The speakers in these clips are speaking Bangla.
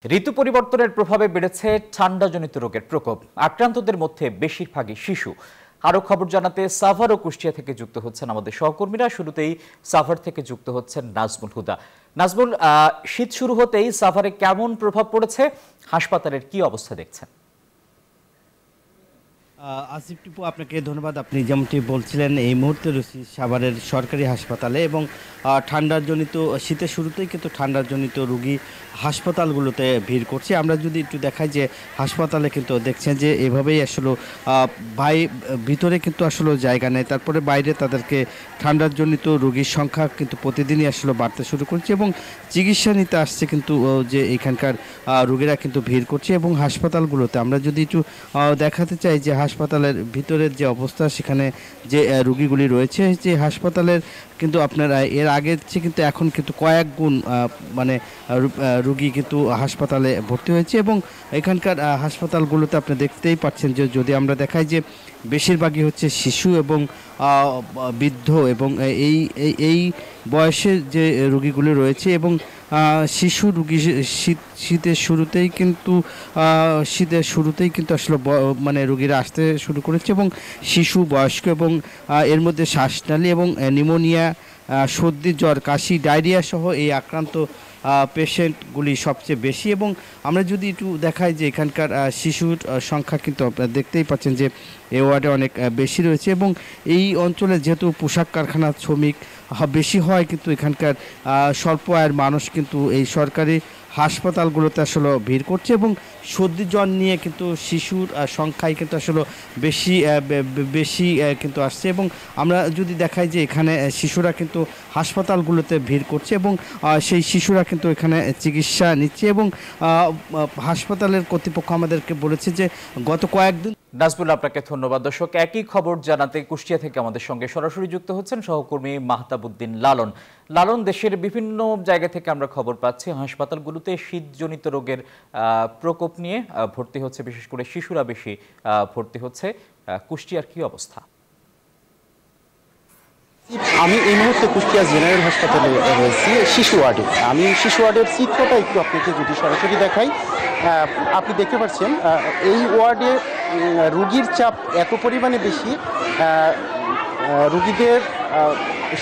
ঋতু পরিবর্তনের প্রভাবে বেড়েছে ঠান্ডাজনিত রোগের প্রকোপ। আক্রান্তদের মধ্যে বেশিরভাগই শিশু। আরো খবর জানাতে সাভার ও কুষ্টিয়া থেকে যুক্ত হচ্ছেন আমাদের সহকর্মীরা। শুরুতেই সাভার থেকে যুক্ত হচ্ছেন নাজমুল হুদা। নাজমুল, শীত শুরু হতেই সাভারে কেমন প্রভাব পড়েছে, হাসপাতালের কি অবস্থা দেখছেন? আসিফ টিপু, আপনাকে ধন্যবাদ। আপনি যেমনটি বলছিলেন, এই মুহূর্তে রয়েছি সাভারের সরকারি হাসপাতালে এবং ঠান্ডাজনিত শীতের শুরুতেই কিন্তু ঠান্ডাজনিত রোগী হাসপাতালগুলোতে ভিড় করছে। আমরা যদি একটু দেখাই যে হাসপাতালে কিন্তু দেখছেন যে এভাবেই আসলে ভিতরে কিন্তু আসলে জায়গা নেই, তারপরে বাইরে তাদেরকে ঠান্ডাজনিত রোগীর সংখ্যা কিন্তু প্রতিদিনই আসলে বাড়তে শুরু করছে এবং চিকিৎসা নিতে আসছে কিন্তু যে এখানকার রোগীরা কিন্তু ভিড় করছে। এবং হাসপাতালগুলোতে আমরা যদি একটু দেখাতে চাই যে হাসপাতালের ভিতরের যে অবস্থা, সেখানে যে রোগীগুলি রয়েছে, যে হাসপাতালের কিন্তু আপনার এর আগের চেয়ে কিন্তু এখন কিন্তু কয়েক গুণ মানে রোগী কিন্তু হাসপাতালে ভর্তি হয়েছে। এবং এখানকার হাসপাতালগুলোতে আপনি দেখতেই পাচ্ছেন যে যদি আমরা দেখাই যে বেশিরভাগই হচ্ছে শিশু এবং বৃদ্ধ এবং এই বয়সের যে রোগীগুলি রয়েছে এবং শিশু রোগী শীতের শুরুতেই কিন্তু আসলে মানে রোগীরা আসতে শুরু করেছে এবং শিশু, বয়স্ক এবং এর মধ্যে শ্বাসনালী এবং নিউমোনিয়া, সর্দি, জ্বর, কাশি, ডায়রিয়া সহ এই আক্রান্ত পেশেন্টগুলি সবচেয়ে বেশি। এবং আমরা যদি একটু দেখাই যে এখানকার শিশুর সংখ্যা কিন্তু আপনারা দেখতেই পাচ্ছেন যে এই ওয়ার্ডে অনেক বেশি রয়েছে এবং এই অঞ্চলে যেহেতু পোশাক কারখানার শ্রমিক বেশি হয়, কিন্তু এখানকার স্বল্প আয়ের মানুষ কিন্তু এই সরকারি হাসপাতালগুলোতে আসলে ভিড় করছে এবং সর্দি জ্বর নিয়ে কিন্তু শিশুর সংখ্যাই কিন্তু আসলে বেশি কিন্তু আসছে। এবং আমরা যদি দেখাই যে এখানে শিশুরা কিন্তু হাসপাতালগুলোতে ভিড় করছে এবং সেই শিশুরা কিন্তু এখানে চিকিৎসা নিচ্ছে এবং হাসপাতালের কর্তৃপক্ষ আমাদেরকে বলেছে যে গত কয়েকদিন। নাজমুল, আপনাকে ধন্যবাদ। দর্শক, একই খবর জানাতে কুষ্টিয়া থেকে আমাদের সঙ্গে সরাসরি যুক্ত হচ্ছেন সহকর্মী মাহতাবউদ্দিন লালন। লালন, দেশের বিভিন্ন জায়গা থেকে আমরা খবর পাচ্ছি হাসপাতালগুলোতে শীতজনিত রোগের প্রকোপ নিয়ে ভর্তি হচ্ছে, বিশেষ করে শিশুরা বেশি ভর্তি হচ্ছে। কুষ্টিয়ার কি অবস্থা? আমি এই মুহূর্তে কুষ্টিয়া জেনারেল হাসপাতালে রয়েছি, শিশু ওয়ার্ডে। আমি শিশু ওয়ার্ডের চিত্রটা একটু আপনাকে যদি সরাসরি দেখাই, আপনি দেখতে পাচ্ছেন এই ওয়ার্ডে রুগীর চাপ এত পরিমাণে বেশি, রুগীদের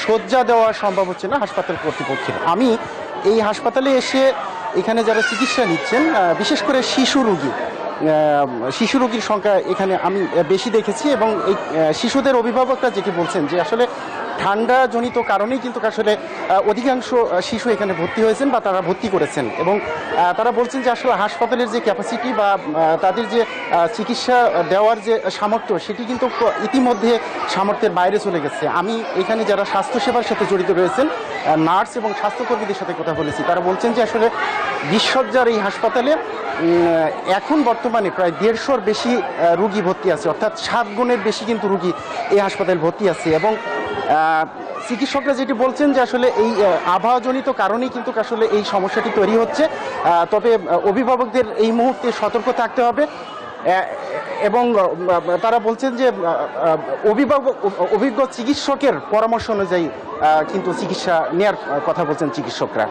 শয্যা দেওয়া সম্ভব হচ্ছে না হাসপাতাল কর্তৃপক্ষের। আমি এই হাসপাতালে এসে এখানে যারা চিকিৎসা নিচ্ছেন, বিশেষ করে শিশু রোগীর সংখ্যা এখানে আমি বেশি দেখেছি এবং এই শিশুদের অভিভাবকরা যেটি বলছেন যে আসলে ঠান্ডাজনিত কারণেই কিন্তু আসলে অধিকাংশ শিশু এখানে ভর্তি হয়েছেন বা তারা ভর্তি করেছেন এবং তারা বলছেন যে আসলে হাসপাতালের যে ক্যাপাসিটি বা তাদের যে চিকিৎসা দেওয়ার যে সামর্থ্য, সেটি কিন্তু ইতিমধ্যে সামর্থ্যের বাইরে চলে গেছে। আমি এখানে যারা স্বাস্থ্যসেবার সাথে জড়িত রয়েছেন, নার্স এবং স্বাস্থ্যকর্মীদের সাথে কথা বলেছি, তারা বলছেন যে আসলে 20 শয্যার এই হাসপাতালে এখন বর্তমানে প্রায় 150-র বেশি রুগী ভর্তি আছে, অর্থাৎ 7 গুণের বেশি কিন্তু রুগী এই হাসপাতালে ভর্তি আছে। এবং চিকিৎসকরা যেটি বলছেন যে আসলে এই আবহাওয়াজনিত কারণেই কিন্তু আসলে এই সমস্যাটি তৈরি হচ্ছে। তবে অভিভাবকদের এই মুহূর্তে সতর্ক থাকতে হবে এবং তারা বলছেন যে অভিজ্ঞ চিকিৎসকের পরামর্শ অনুযায়ী কিন্তু চিকিৎসা নেওয়ার কথা বলছেন চিকিৎসকরা।